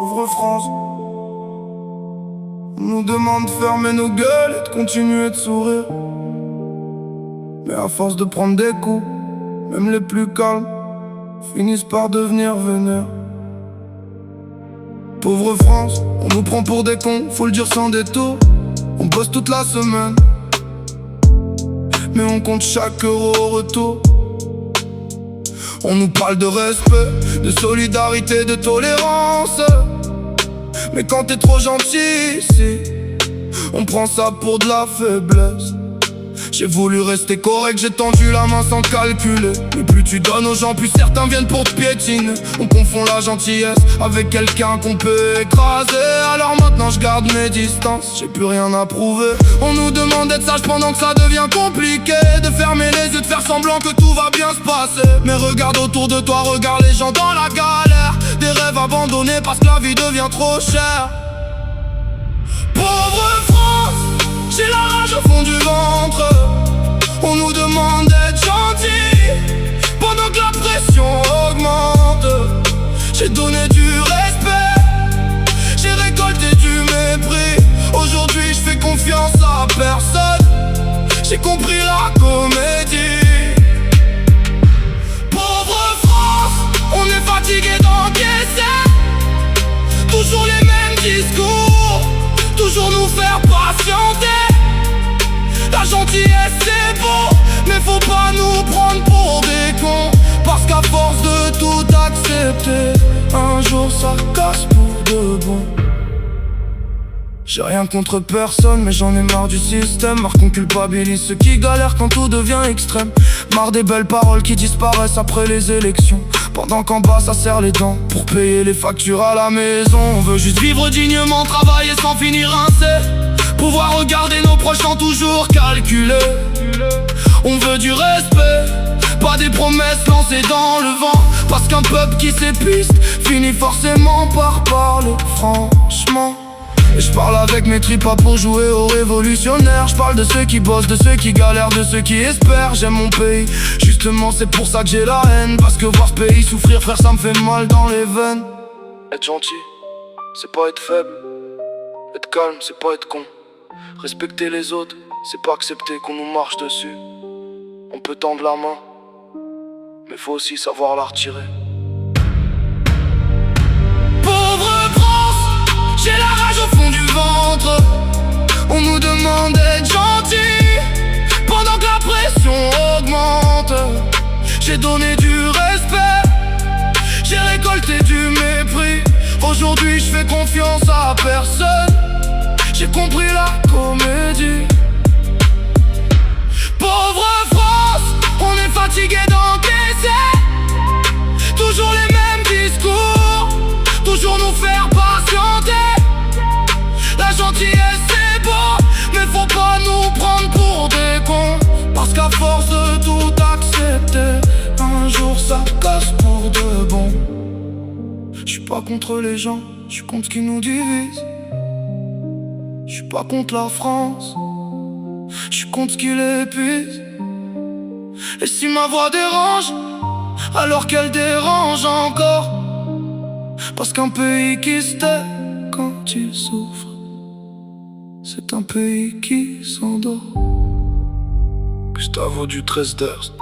Pauvre France, on nous demande de fermer nos gueules et de continuer de sourire. Mais à force de prendre des coups, même les plus calmes finissent par devenir vénères. Pauvre France, on nous prend pour des cons, faut le dire sans détour. On bosse toute la semaine, mais on compte chaque euro au retour. On nous parle de respect, de solidarité, de tolérance. Mais quand t'es trop gentil ici, on prend ça pour de la faiblesse. J'ai voulu rester correct, j'ai tendu la main sans calculer. Mais plus tu donnes aux gens, plus certains viennent pour te piétiner. On confond la gentillesse avec quelqu'un qu'on peut écraser. Alors maintenant je garde mes distances, j'ai plus rien à prouver. On nous demande d'être sage pendant que ça devient compliqué, de fermer les yeux, de faire semblant que tout va bien se passer. Mais regarde autour de toi, regarde les gens dans la galère. Des rêves abandonnés parce que la vie devient trop chère. Pauvre France, j'ai la rage au fond du ventre. On nous demande d'être gentil pendant que la pression augmente. J'ai donné du respect, j'ai récolté du mépris. Aujourd'hui je fais confiance à personne, j'ai compris la comédie. Pauvre France, on est fatigué d'encaisser toujours les mêmes discours, toujours nous faire patienter. La gentillesse c'est beau, mais faut pas nous prendre pour des cons. Parce qu'à force de tout accepter, un jour ça casse pour de bon. J'ai rien contre personne, mais j'en ai marre du système. Marre qu'on culpabilise ceux qui galèrent quand tout devient extrême. Marre des belles paroles qui disparaissent après les élections, pendant qu'en bas ça serre les dents pour payer les factures à la maison. On veut juste vivre dignement, travailler sans finir rincé, pouvoir regarder nos proches sans toujours calculer. On veut du respect, pas des promesses lancées dans le vent. Parce qu'un peuple qui s'épuise finit forcément par parler franchement. Et je parle avec mes tripes pas pour jouer aux révolutionnaires. Je parle de ceux qui bossent, de ceux qui galèrent, de ceux qui espèrent. J'aime mon pays, justement c'est pour ça que j'ai la haine. Parce que voir ce pays souffrir, frère, ça me fait mal dans les veines. Être gentil, c'est pas être faible. Être calme, c'est pas être con. Respecter les autres, c'est pas accepter qu'on nous marche dessus. On peut tendre la main, mais faut aussi savoir la retirer. Pauvre France, j'ai la rage au fond du ventre. On nous demande d'être gentil pendant que la pression augmente. J'ai donné du respect, j'ai récolté du mépris. Aujourd'hui je fais confiance à personne, j'ai compris la comédie. Pauvre France, on est fatigué d'encaisser toujours les mêmes discours, toujours nous faire patienter. La gentillesse c'est beau, mais faut pas nous prendre pour des cons. Parce qu'à force de tout accepter, un jour ça casse pour de bon. Je suis pas contre les gens, je suis contre ce qui nous divise. Je suis pas contre la France, je suis contre ce qui l'épuise. Et si ma voix dérange, alors qu'elle dérange encore. Parce qu'un pays qui se tait quand il souffre, c'est un pays qui s'endort. Gustavo du 13 Durst.